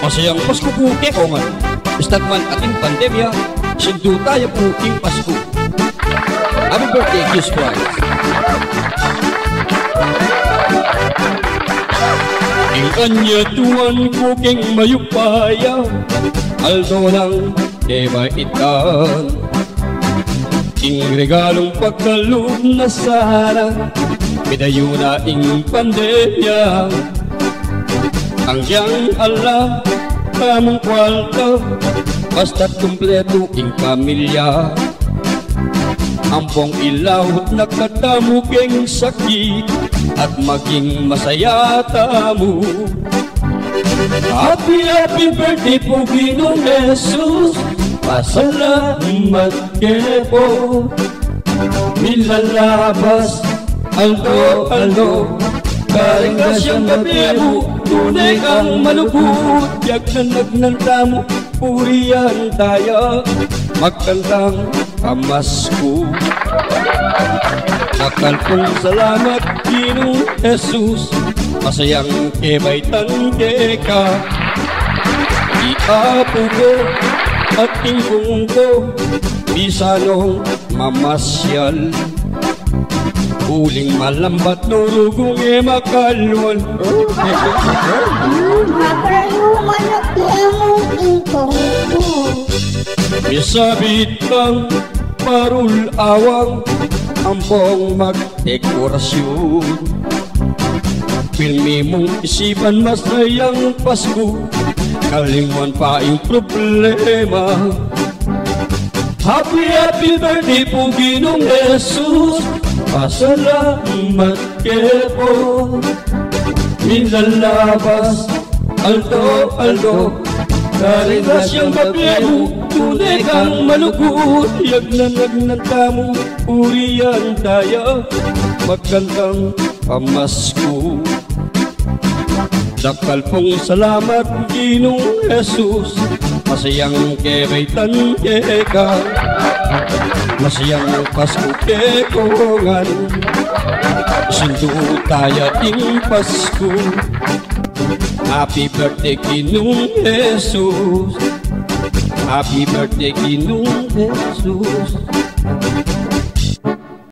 Masayang Pasko po kekongan. Basta man ating pandemya, sindu tayo po ing Pasko. Happy birthday, Jesus Christ. Ing kanya tuwan ko king mayupaya, aldo ng kebaitan. Ing regalong pagkaloob na sana, pidayo na ing pandemya. Ang yang ala, kamong kwalta, basta't kumpleto ing pamilya. Ampong ilawot nakadamuging sakit at maging masaya tamo. Happy, happy birthday po Ginoong Jesus, pasalamat po. Milalabas, aldo, aldo, karinggas yung gabi mo, tunay kang malupot. Yagnan ng tamo, purihan tayo, magkantang pamasko. Nakalpong salamat Ginoong Jesus, masayang kebaitan ka. Iapo ko at tingkong ko, bisanong mamasyal. Uling malambat no rugong makalwal. Makaluman at lemong ingkong ko. Misabit kang parul awang, ampong magdekorasyon. Pilmi mong isipan masayang Pasko, kalinguan pa yung problema. Happy, happy birthday po Ginoong Jesus, pasalamat po. Milalabas, aldo, aldo, karinggas yung gabi mo, tunay kang malugod. Yagnanag ng tamo, purihan tayo, magkantang pamasko. Dakal pong salamat Ginoong Jesus, masayang kebaitan ka. Masayang Pasko kekongan, sindu tayo ing Pasko. Happy birthday Ginoong Jesus, happy birthday Ginoong Jesus.